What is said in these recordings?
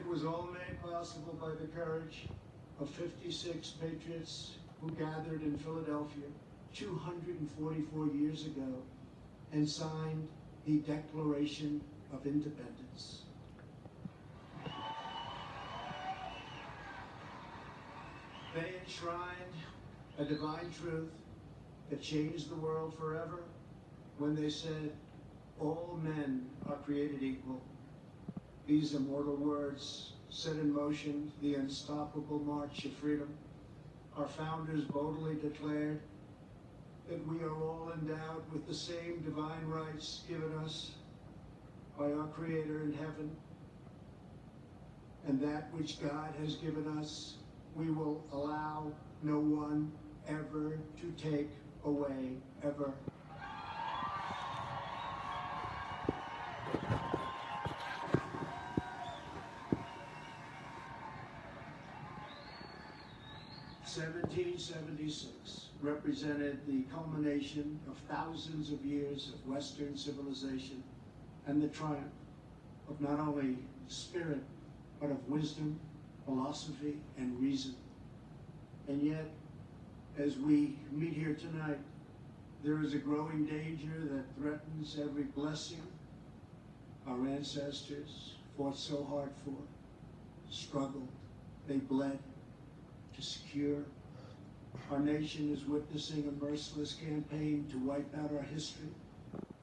It was all made possible by the courage of 56 patriots who gathered in Philadelphia 244 years ago and signed the Declaration of Independence. They enshrined a divine truth that changed the world forever when they said, all men are created equal. These immortal words set in motion the unstoppable march of freedom. Our founders boldly declared that we are all endowed with the same divine rights given us by our Creator in heaven, and that which God has given us, we will allow no one ever to take away, ever. (1776) represented the culmination of thousands of years of Western civilization and the triumph of not only spirit, but of wisdom, philosophy, and reason. And yet, as we meet here tonight, there is a growing danger that threatens every blessing our ancestors fought so hard for, struggled, they bled to secure. Our nation is witnessing a merciless campaign to wipe out our history,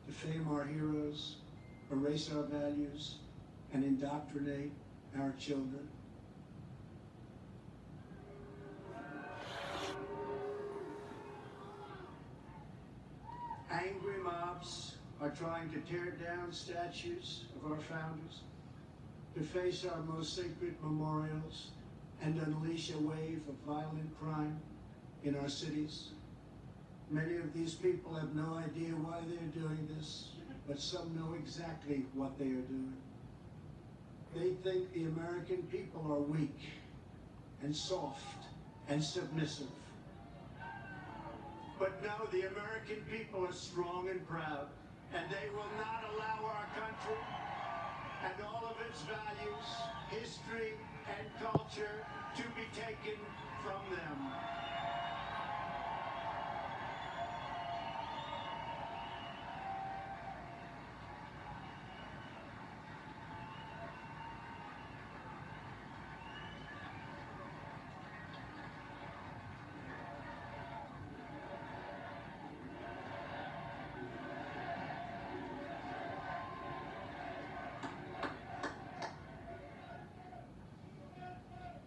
defame our heroes, erase our values, and indoctrinate our children. Angry mobs are trying to tear down statues of our founders, deface our most sacred memorials, and unleash a wave of violent crime in our cities. Many of these people have no idea why they're doing this, but some know exactly what they are doing. They think the American people are weak and soft and submissive. But no, the American people are strong and proud, and they will not allow our country and all of its values, history, and culture to be taken from them.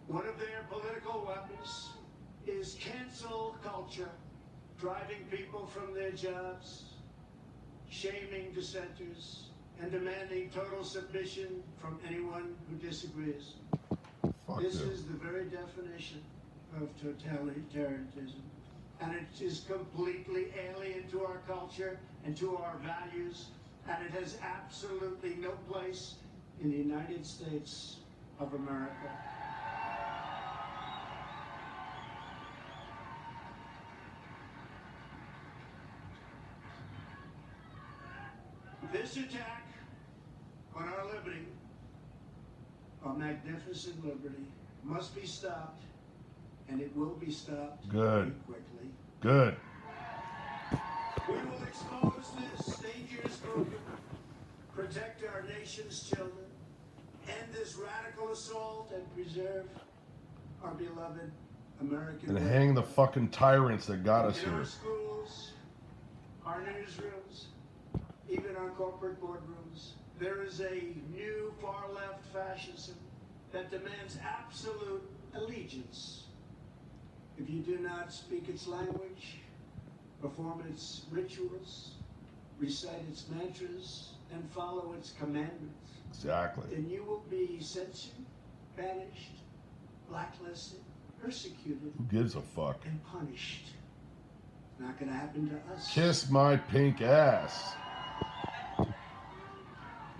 One of their political weapons is cancel culture, driving people from their jobs, shaming dissenters, and demanding total submission from anyone who disagrees. This is the very definition of totalitarianism, and it is completely alien to our culture and to our values, and it has absolutely no place in the United States of America. This attack on our liberty, our magnificent liberty, must be stopped, and it will be stopped very quickly. Good. We will expose this dangerous movement, protect our nation's children, end this radical assault, and preserve our beloved American And hang the fucking tyrants that got us in our here. schools, our newsrooms, even our corporate boardrooms. There is a new far-left fascism that demands absolute allegiance. If you do not speak its language, perform its rituals, recite its mantras, and follow its commandments, Exactly. then you will be censored, banished, blacklisted, persecuted, Who gives a fuck? and punished. It's not going to happen to us. Kiss my pink ass.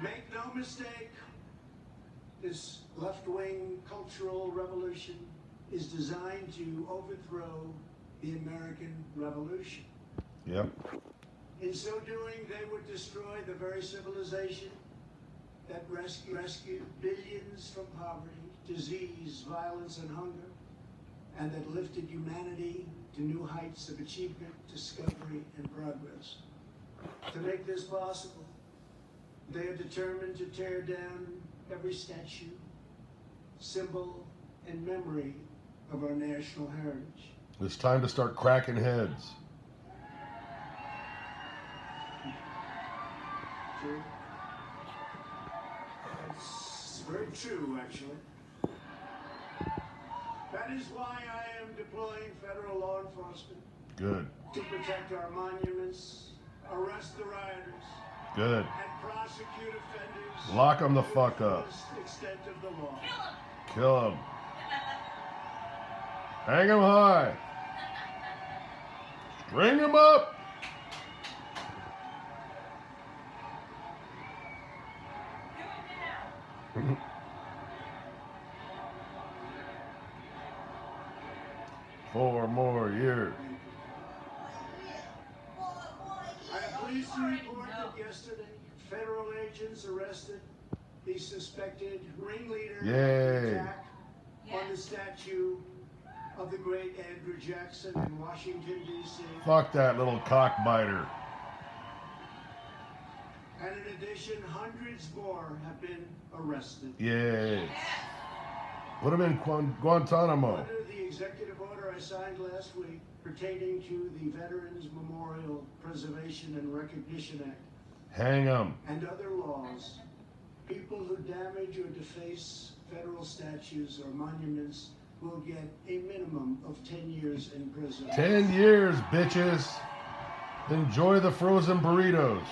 Make no mistake, this left-wing cultural revolution is designed to overthrow the American Revolution. Yep. In so doing, they would destroy the very civilization that rescued billions from poverty, disease, violence, and hunger, and that lifted humanity to new heights of achievement, discovery, and progress. To make this possible, they are determined to tear down every statue, symbol, and memory of our national heritage. It's time to start cracking heads. True. That's very true, actually. That is why I am deploying federal law enforcement Good. to protect our monuments, arrest the rioters, Good. and prosecute offenders. Lock 'em the to fuck up. fullest extent of the law. Kill him. Hang him high. String him up. 4 more years. I am pleased to report that yesterday, federal agents arrested the suspected ringleader of the Yay. attack on the statue of the great Andrew Jackson in Washington, D.C. Fuck that little cockbiter. And in addition, hundreds more have been arrested. Yes. Put him in Guantanamo. Under the executive order I signed last week pertaining to the Veterans Memorial Preservation and Recognition Act Hang him. and other laws, people who damage or deface federal statues or monuments will get a minimum of 10 years in prison. 10 years, bitches. Enjoy the frozen burritos.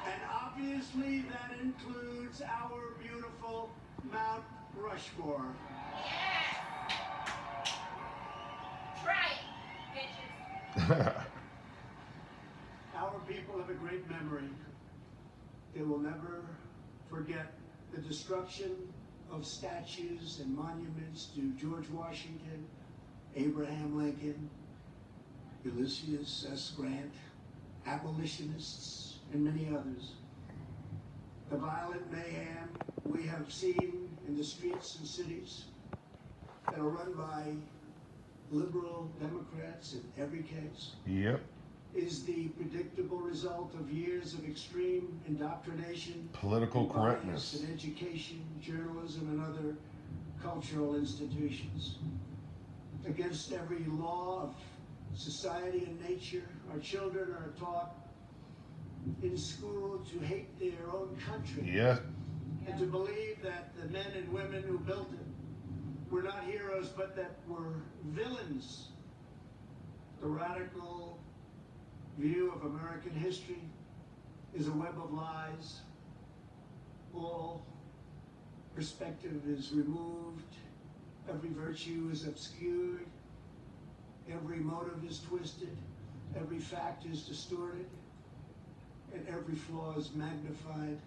And obviously that includes our beautiful Mount Rushmore. Try it, bitches. Our people have a great memory. They will never forget the destruction of statues and monuments to George Washington, Abraham Lincoln, Ulysses S. Grant, abolitionists, and many others. The violent mayhem we have seen in the streets and cities that are run by liberal Democrats in every case Yep. is the predictable result of years of extreme indoctrination, Political and bias correctness. in education, journalism, and other cultural institutions. Against every law of society and nature, our children are taught in school to hate their own country Yes. and to believe that the men and women who built it were not heroes but that were villains. The radical view of American history is a web of lies. All perspective is removed. Every virtue is obscured. Every motive is twisted. Every fact is distorted. And every flaw is magnified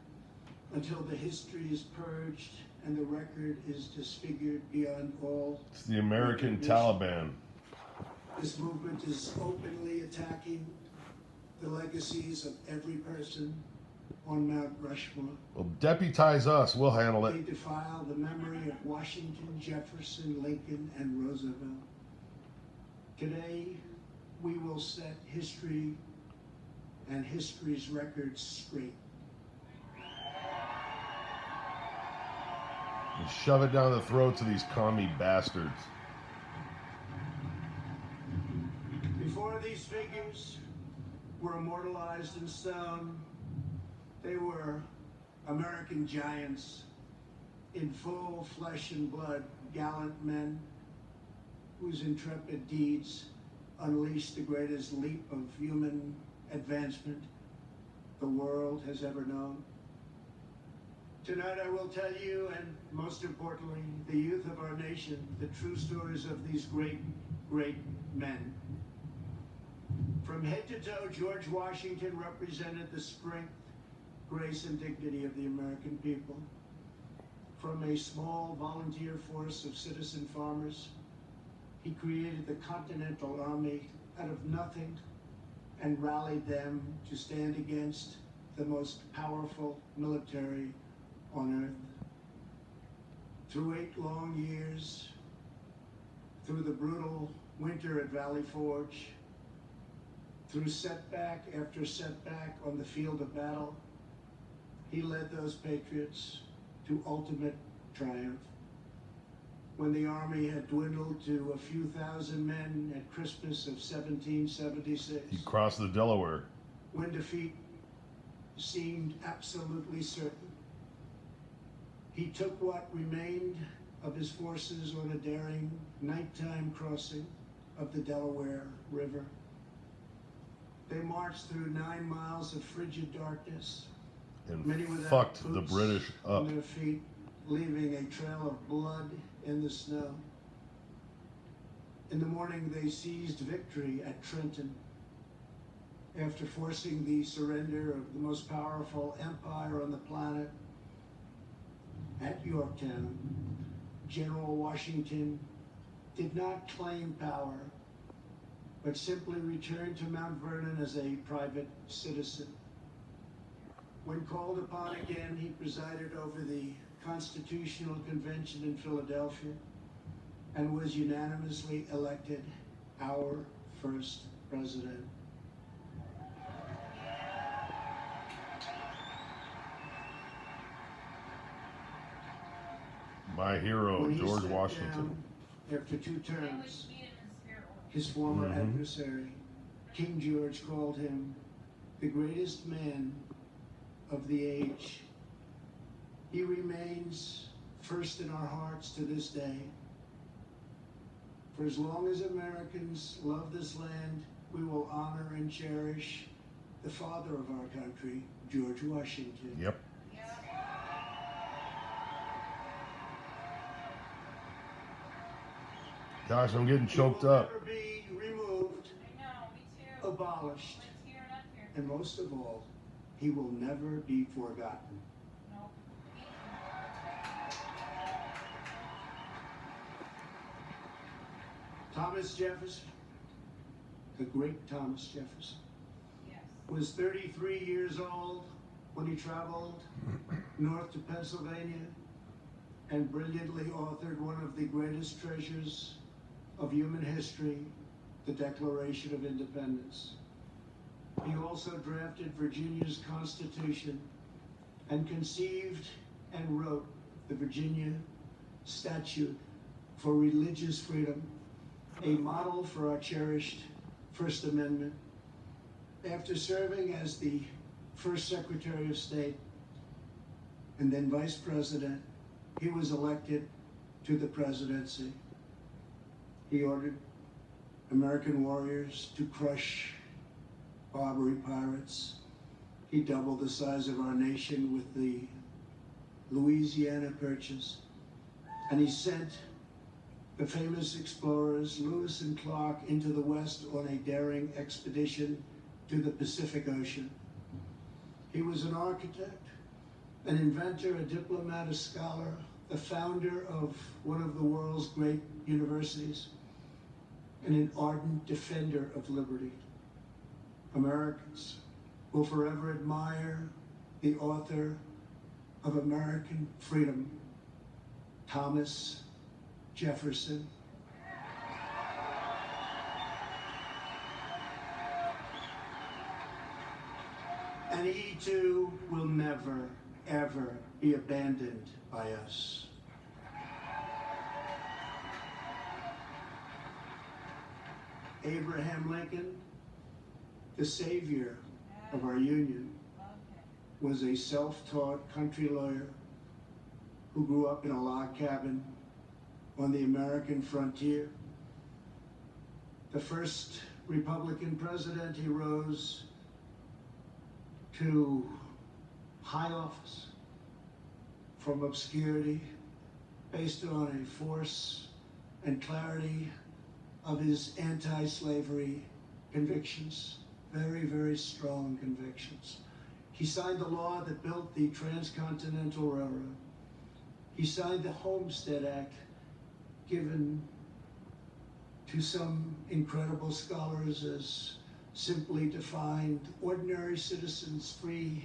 until the history is purged and the record is disfigured beyond all. It's the American recognition. Taliban. This movement is openly attacking the legacies of every person on Mount Rushmore. Well, deputize us. We'll handle They it. defile the memory of Washington, Jefferson, Lincoln, and Roosevelt. Today, we will set history and history's records straight. And shove it down the throats of these commie bastards. Before these figures were immortalized in stone, they were American giants in full flesh and blood, gallant men whose intrepid deeds unleashed the greatest leap of human advancement the world has ever known. Tonight I will tell you, and most importantly, the youth of our nation, the true stories of these great, great men. From head to toe, George Washington represented the strength, grace, and dignity of the American people. From a small volunteer force of citizen farmers, he created the Continental Army out of nothing and rallied them to stand against the most powerful military on earth. Through 8 long years, through the brutal winter at Valley Forge, through setback after setback on the field of battle, he led those patriots to ultimate triumph. When the army had dwindled to a few thousand men at Christmas of 1776, He crossed the Delaware. when defeat seemed absolutely certain, he took what remained of his forces on a daring nighttime crossing of the Delaware River. They marched through 9 miles of frigid darkness, many And without fucked the boots British up. on their feet, leaving a trail of blood in the snow. In the morning, they seized victory at Trenton. After forcing the surrender of the most powerful empire on the planet at Yorktown, General Washington did not claim power, but simply returned to Mount Vernon as a private citizen. When called upon again, he presided over the Constitutional Convention in Philadelphia and was unanimously elected our first president. My hero, When he George stepped Washington. down after 2 They would terms, meet him in the spirit world. his former Mhm. adversary, King George, called him the greatest man of the age. He remains first in our hearts to this day. For as long as Americans love this land, we will honor and cherish the father of our country, George Washington. Yep. Yeah. Gosh, I'm getting He choked will up. never be removed, I know, me too. abolished, Let's hear it up here. and most of all, he will never be forgotten. Nope. Thomas Jefferson, the great Thomas Jefferson, Yes. was 33 years old when he traveled north to Pennsylvania and brilliantly authored one of the greatest treasures of human history, the Declaration of Independence. He also drafted Virginia's Constitution and conceived and wrote the Virginia Statute for Religious Freedom, a model for our cherished First Amendment. After serving as the first Secretary of State and then Vice President, he was elected to the presidency. He ordered American warriors to crush Barbary pirates. He doubled the size of our nation with the Louisiana Purchase. And he sent the famous explorers Lewis and Clark into the West on a daring expedition to the Pacific Ocean. He was an architect, an inventor, a diplomat, a scholar, the founder of one of the world's great universities, and an ardent defender of liberty. Americans will forever admire the author of American freedom, Thomas Jefferson. And he too will never, ever be abandoned by us. Abraham Lincoln, the savior of our Union, Okay. was a self-taught country lawyer who grew up in a log cabin on the American frontier. The first Republican president, he rose to high office from obscurity based on a force and clarity of his anti-slavery convictions, very, very strong convictions. He signed the law that built the Transcontinental Railroad. He signed the Homestead Act, given to some incredible scholars as simply defined ordinary citizens free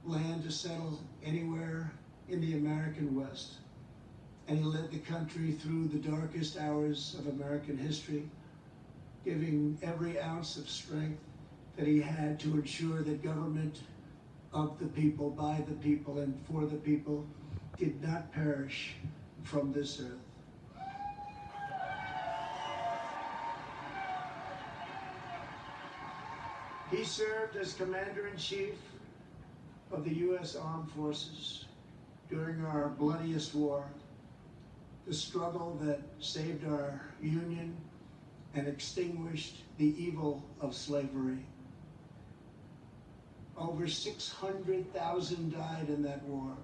land to settle anywhere in the American West. And he led the country through the darkest hours of American history, giving every ounce of strength that he had to ensure that government of the people, by the people, and for the people did not perish from this earth. He served as Commander-in-Chief of the U.S. Armed Forces during our bloodiest war, the struggle that saved our Union and extinguished the evil of slavery. Over 600,000 died in that war.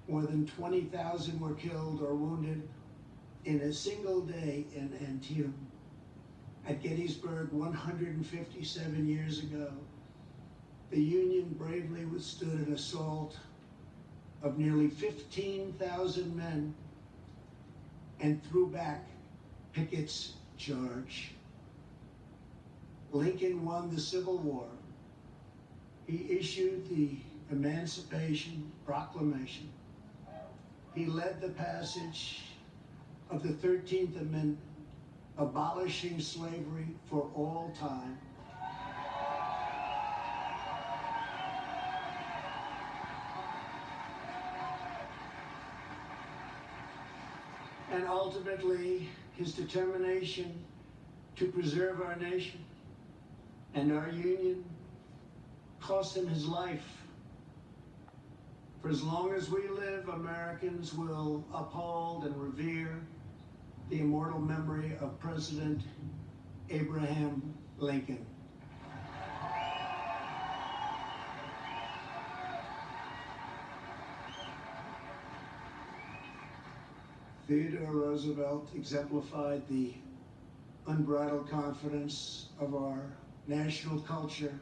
More than 20,000 were killed or wounded in a single day in Antietam. At Gettysburg 157 years ago, the Union bravely withstood an assault of nearly 15,000 men and threw back Pickett's charge. Lincoln won the Civil War. He issued the Emancipation Proclamation. He led the passage of the 13th Amendment, abolishing slavery for all time. And ultimately, his determination to preserve our nation and our Union cost him his life. For as long as we live, Americans will uphold and revere the immortal memory of President Abraham Lincoln. Theodore Roosevelt exemplified the unbridled confidence of our national culture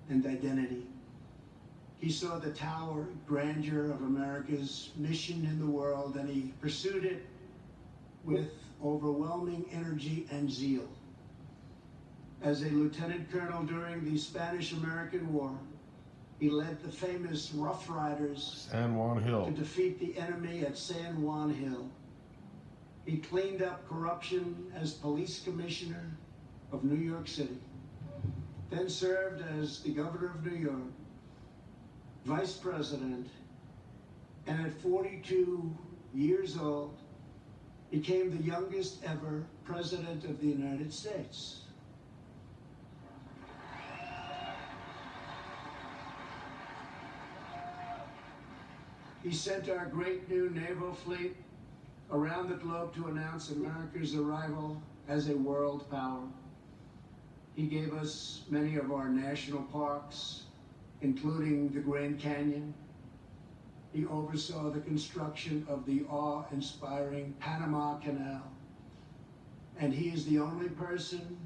and identity. He saw the towering grandeur of America's mission in the world, and he pursued it with overwhelming energy and zeal. As a lieutenant colonel during the Spanish-American War, he led the famous Rough Riders San Juan Hill to defeat the enemy at San Juan Hill. He cleaned up corruption as police commissioner of New York City, then served as the governor of New York, vice president, and at 42 years old, became the youngest ever president of the United States. He sent our great new naval fleet around the globe to announce America's arrival as a world power. He gave us many of our national parks, including the Grand Canyon. He oversaw the construction of the awe-inspiring Panama Canal. And he is the only person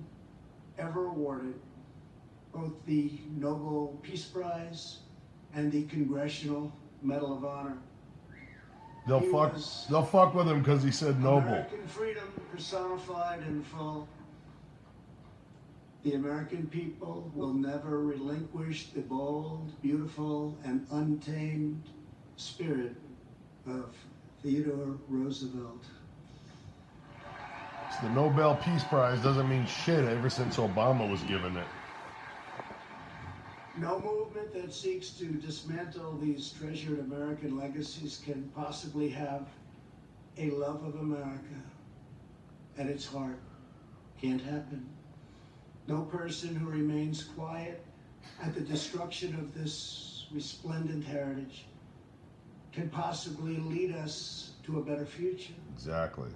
ever awarded both the Nobel Peace Prize and the Congressional Medal of Honor. They'll fuck with him because he said noble. American freedom personified in full. The American people will never relinquish the bold, beautiful, and untamed spirit of Theodore Roosevelt. So the Nobel Peace Prize doesn't mean shit ever since Obama was given it. No movement that seeks to dismantle these treasured American legacies can possibly have a love of America at its heart. Can't happen. No person who remains quiet at the destruction of this resplendent heritage can possibly lead us to a better future. Exactly.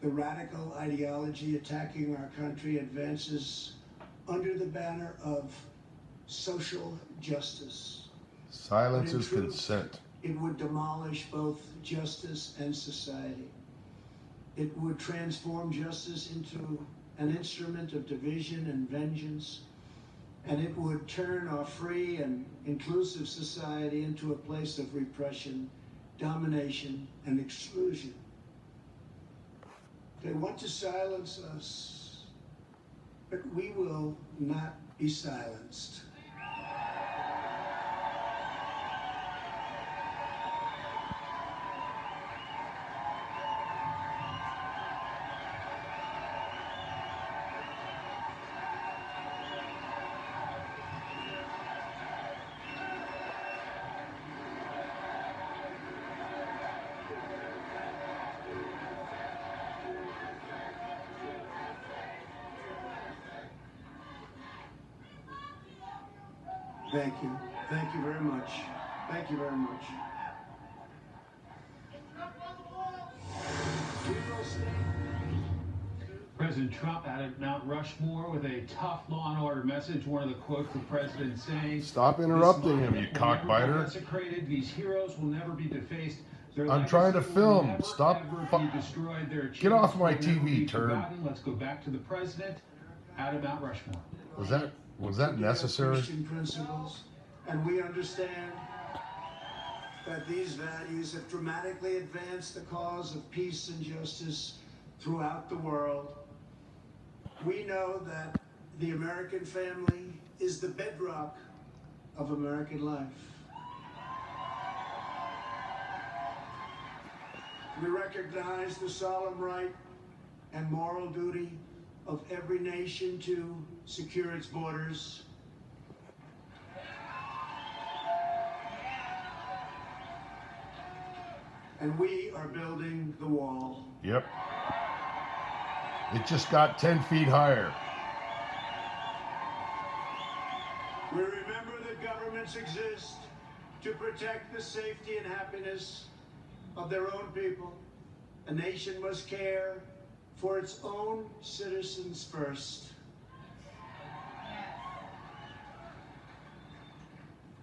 The radical ideology attacking our country advances under the banner of social justice. Silence But in is truth, consent. It would demolish both justice and society. It would transform justice into an instrument of division and vengeance, and it would turn our free and inclusive society into a place of repression, domination, and exclusion. They want to silence us, but we will not be silenced. Thank you. Thank you very much. Thank you very much. We will stand. President Trump out at Mount Rushmore with a tough law and order message. One of the quotes the president saying, Stop interrupting him, you "This cockbiter." monument will never be desecrated. These heroes will never be defaced. Their I'm trying to legacy will film. never, Stop ever be destroyed. Their Get off my achievements will never TV, be turd. forgotten." Let's go back to the president out at Mount Rushmore. Was that We have necessary? Christian principles, and we understand that these values have dramatically advanced the cause of peace and justice throughout the world. We know that the American family is the bedrock of American life. We recognize the solemn right and moral duty of every nation to secure its borders. And we are building the wall. Yep. It just got 10 feet higher. We remember that governments exist to protect the safety and happiness of their own people. A nation must care for its own citizens first.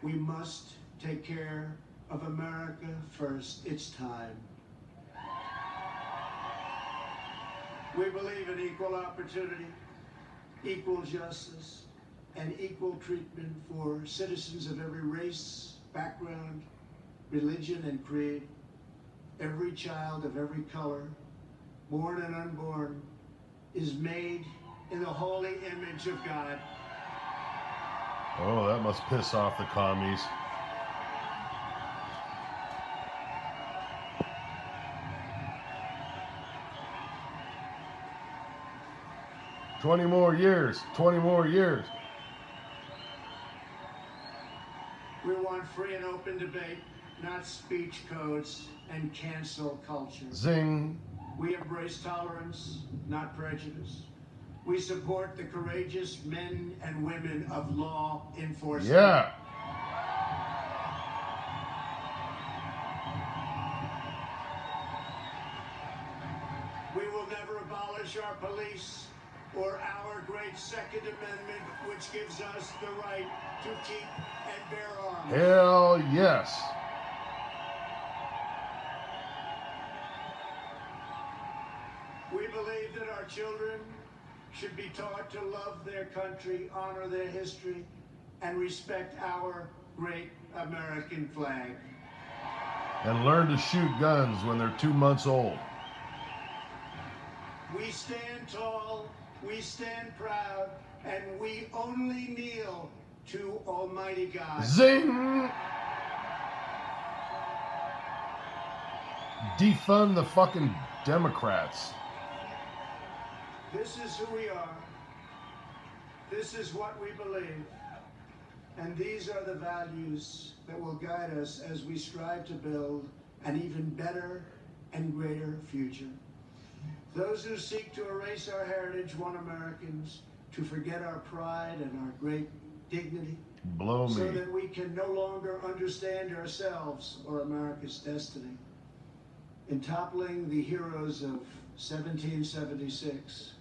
We must take care of America first. It's time. We believe in equal opportunity, equal justice, and equal treatment for citizens of every race, background, religion, and creed. Every child of every color, born and unborn, is made in the holy image of God. Oh, that must piss off the commies. "20 more years, 20 more years." We want free and open debate, not speech codes and cancel culture. Zing. We embrace tolerance, not prejudice. We support the courageous men and women of law enforcement. Yeah. We will never abolish our police or our great Second Amendment, which gives us the right to keep and bear arms. Hell yes. We believe that our children should be taught to love their country, honor their history, and respect our great American flag. And learn to shoot guns when they're 2 months old. We stand tall, we stand proud, and we only kneel to Almighty God. Zing. Defund the fucking Democrats. This is who we are. This is what we believe. And these are the values that will guide us as we strive to build an even better and greater future. Those who seek to erase our heritage want Americans to forget our pride and our great dignity, Blow so me. that we can no longer understand ourselves or America's destiny. In toppling the heroes of 1776,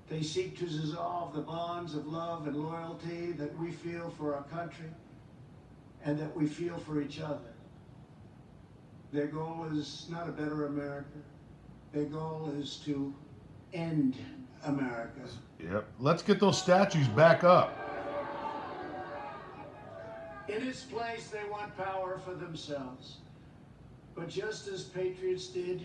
they seek to dissolve the bonds of love and loyalty that we feel for our country and that we feel for each other. Their goal is not a better America. Their goal is to end America. Yep. Let's get those statues back up. In its place, they want power for themselves. But just as patriots did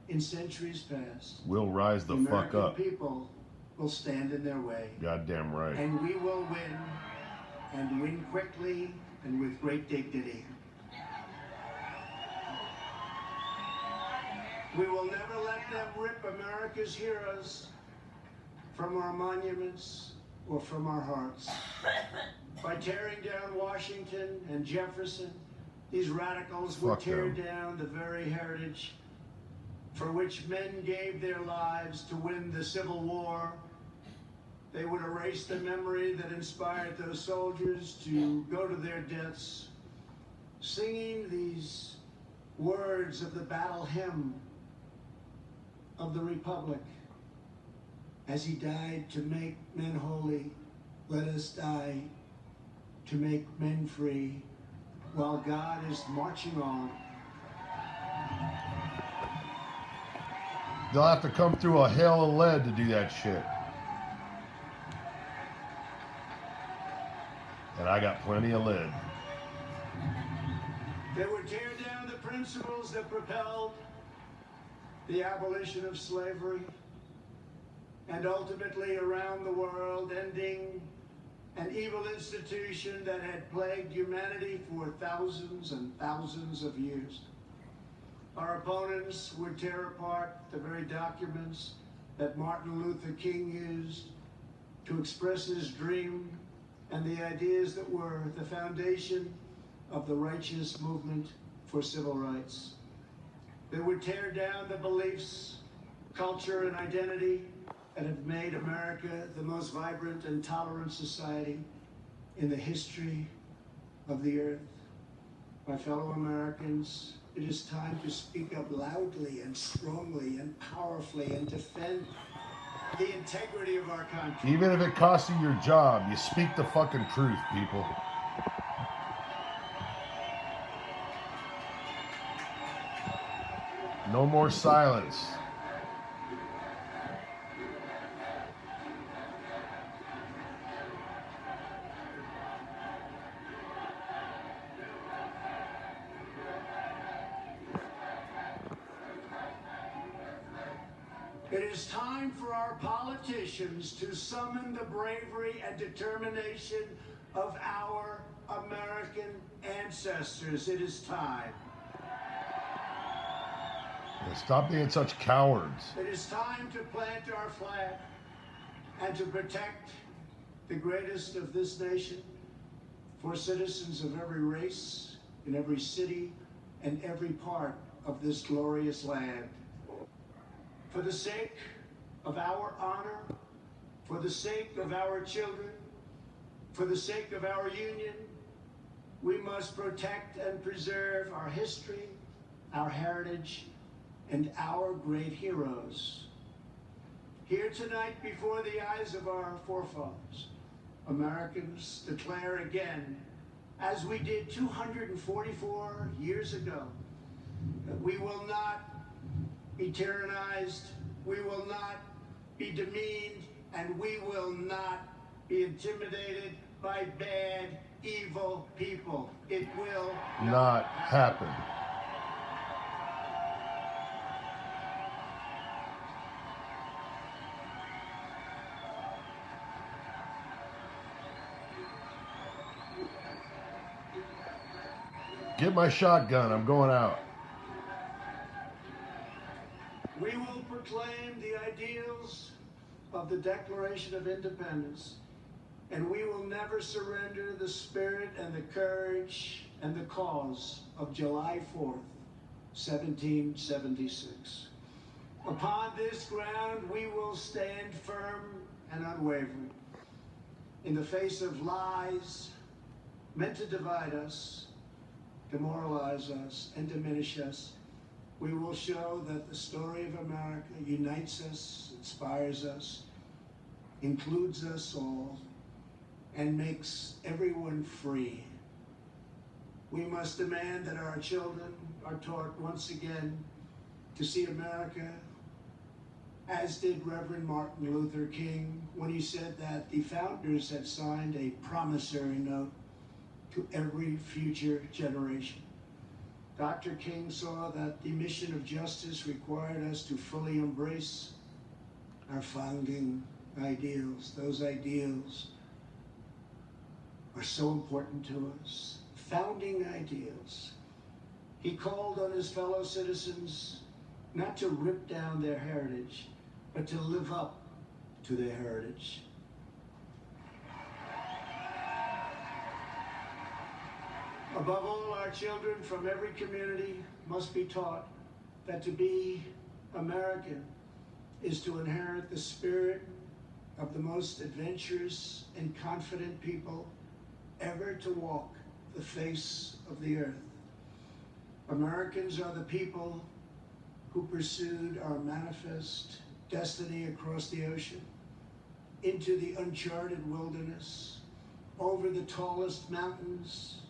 in centuries past, We'll rise the fuck American up. people will stand in their way. Goddamn right. And we will win, and win quickly and with great dignity. We will never let them rip America's heroes from our monuments or from our hearts. By tearing down Washington and Jefferson, these radicals would Fuck tear them. down the very heritage for which men gave their lives to win the Civil War They would erase the memory that inspired those soldiers to go to their deaths, singing these words of the battle hymn of the Republic. As he died to make men holy, let us die to make men free, while God is marching on. They'll have to come through a hail of lead to do that shit. And I got plenty of lead. They would tear down the principles that propelled the abolition of slavery, and ultimately around the world ending an evil institution that had plagued humanity for thousands and thousands of years. Our opponents would tear apart the very documents that Martin Luther King used to express his dream and the ideas that were the foundation of the righteous movement for civil rights. They would tear down the beliefs, culture, and identity that have made America the most vibrant and tolerant society in the history of the earth. My fellow Americans, it is time to speak up loudly and strongly and powerfully and defend the integrity of our country. Even if it costs you your job, you speak the fucking truth, people. No more silence. It is time for our politicians to summon the bravery and determination of our American ancestors. It is time. Yeah, stop being such cowards. It is time to plant our flag and to protect the greatest of this nation for citizens of every race, in every city, and every part of this glorious land. For the sake of our honor, for the sake of our children, for the sake of our union, we must protect and preserve our history, our heritage, and our great heroes. Here tonight, before the eyes of our forefathers, Americans declare again, as we did 244 years ago, that we will not be tyrannized, we will not be demeaned, and we will not be intimidated by bad, evil people. It will Not happen. Get my shotgun, I'm going out. We will proclaim the ideals of the Declaration of Independence, and we will never surrender the spirit and the courage and the cause of July 4th, 1776. Upon this ground, we will stand firm and unwavering. In the face of lies meant to divide us, demoralize us, and diminish us, we will show that the story of America unites us, inspires us, includes us all, and makes everyone free. We must demand that our children are taught once again to see America as did Reverend Martin Luther King when he said that the founders had signed a promissory note to every future generation. Dr. King saw that the mission of justice required us to fully embrace our founding ideals. Those ideals are so important to us. Founding ideals. He called on his fellow citizens not to rip down their heritage, but to live up to their heritage. Above all, our children from every community must be taught that to be American is to inherit the spirit of the most adventurous and confident people ever to walk the face of the earth. Americans are the people who pursued our manifest destiny across the ocean, into the uncharted wilderness, over the tallest mountains,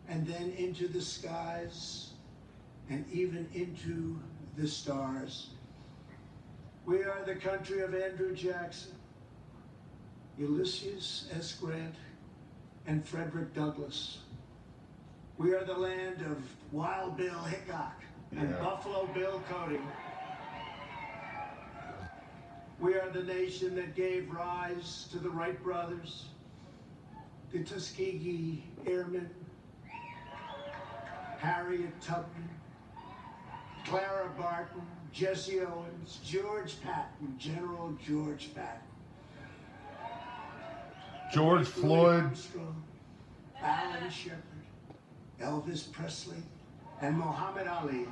and then into the skies, and even into the stars. We are the country of Andrew Jackson, Ulysses S. Grant, and Frederick Douglass. We are the land of Wild Bill Hickok and Buffalo Bill Cody. We are the nation that gave rise to the Wright brothers, the Tuskegee Airmen, Harriet Tubman, Clara Barton, Jesse Owens, George Patton, General George Patton. George Floyd, Armstrong, Alan Shepard, Elvis Presley, and Muhammad Ali.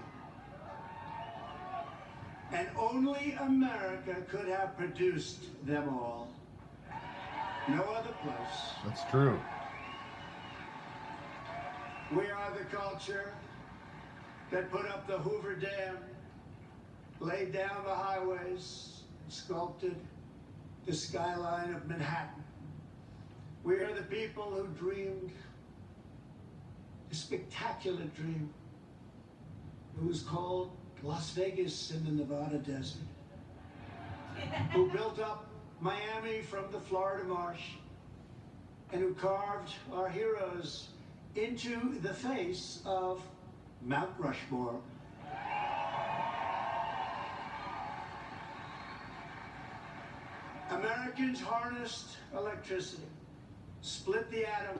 And only America could have produced them all. No other place. that's true. We are the culture that put up the Hoover Dam, laid down the highways, sculpted the skyline of Manhattan. We are the people who dreamed a spectacular dream. It was called Las Vegas in the Nevada desert. Who built up Miami from the Florida marsh, and who carved our heroes into the face of Mount Rushmore. Americans harnessed electricity, split the atom,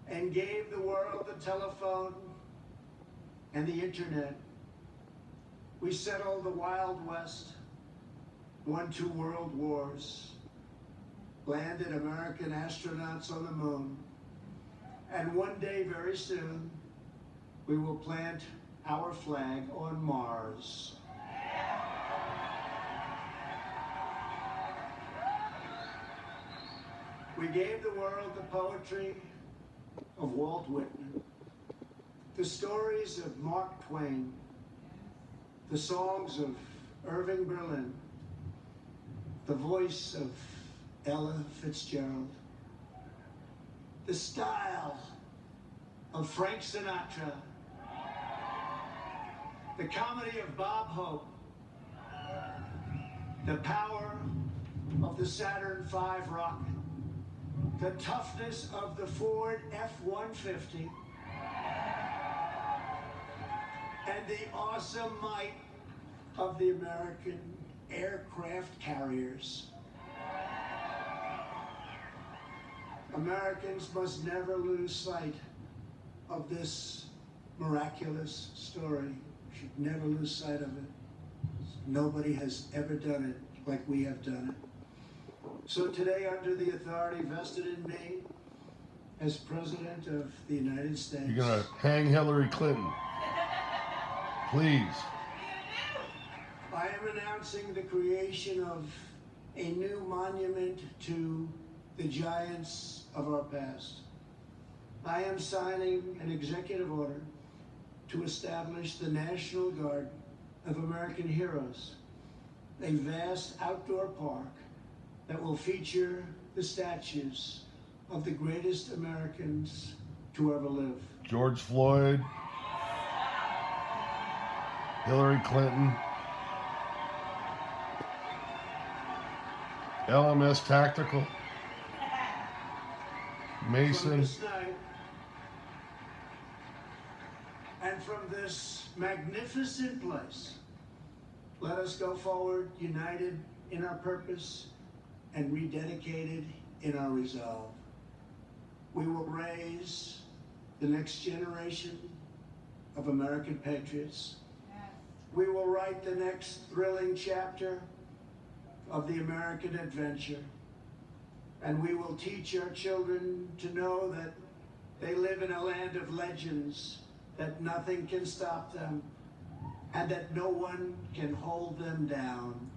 and gave the world the telephone and the internet. We settled the Wild West, won 2 world wars, landed American astronauts on the moon, and one day very soon, we will plant our flag on Mars. We gave the world the poetry of Walt Whitman, the stories of Mark Twain, the songs of Irving Berlin, the voice of Ella Fitzgerald, the style of Frank Sinatra, the comedy of Bob Hope, the power of the Saturn V rocket, the toughness of the Ford F-150, and the awesome might of the American aircraft carriers. Americans must never lose sight of this miraculous story. We should never lose sight of it. Nobody has ever done it like we have done it. So today, under the authority vested in me as President of the United States, You're gonna hang Hillary Clinton. Please. I am announcing the creation of a new monument to the giants of our past. I am signing an executive order to establish the National Guard of American Heroes, a vast outdoor park that will feature the statues of the greatest Americans to ever live. George Floyd, Hillary Clinton, LMS Tactical, From Mason, this night, and from this magnificent place, let us go forward united in our purpose and rededicated in our resolve. We will raise the next generation of American patriots. We will write the next thrilling chapter of the American adventure. And we will teach our children to know that they live in a land of legends, that nothing can stop them, and that no one can hold them down.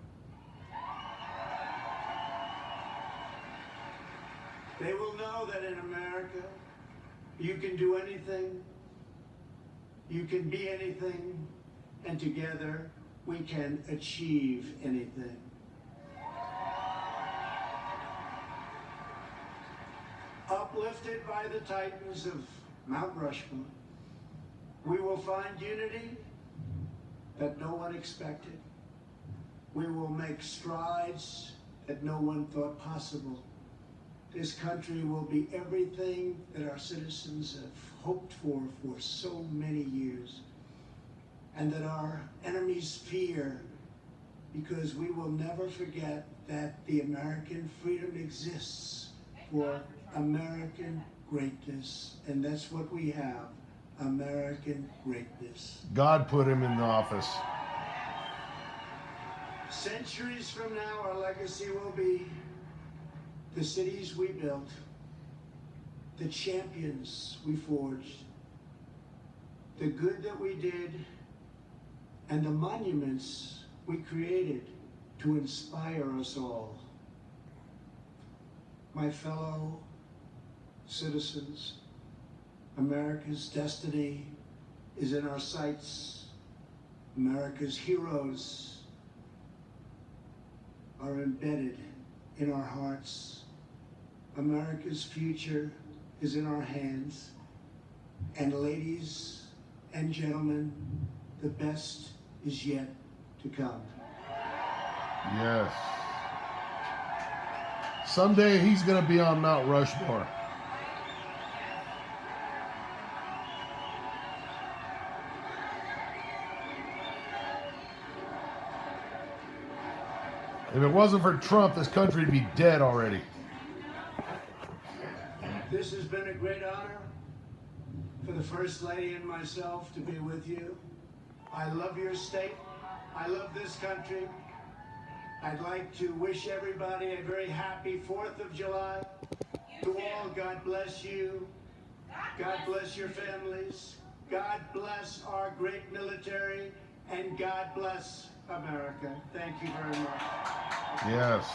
They will know that in America, you can do anything, you can be anything, and together we can achieve anything. Uplifted by the titans of Mount Rushmore, we will find unity that no one expected. We will make strides that no one thought possible. This country will be everything that our citizens have hoped for so many years, and that our enemies fear, because we will never forget that the American freedom exists for American greatness, and that's what we have, American greatness. God put him in the office. Centuries from now, our legacy will be the cities we built, the champions we forged, the good that we did, and the monuments we created to inspire us all. My fellow citizens, America's destiny is in our sights. America's heroes are embedded in our hearts. America's future is in our hands. And ladies and gentlemen, the best is yet to come. Yes. Someday he's going to be on Mount Rushmore. If it wasn't for Trump, this country would be dead already. This has been a great honor for the First Lady and myself to be with you. I love your state. I love this country. I'd like to wish everybody a very happy 4th of July. To all, God bless you. God bless your families. God bless our great military. And God bless America. Thank you very much. Yes.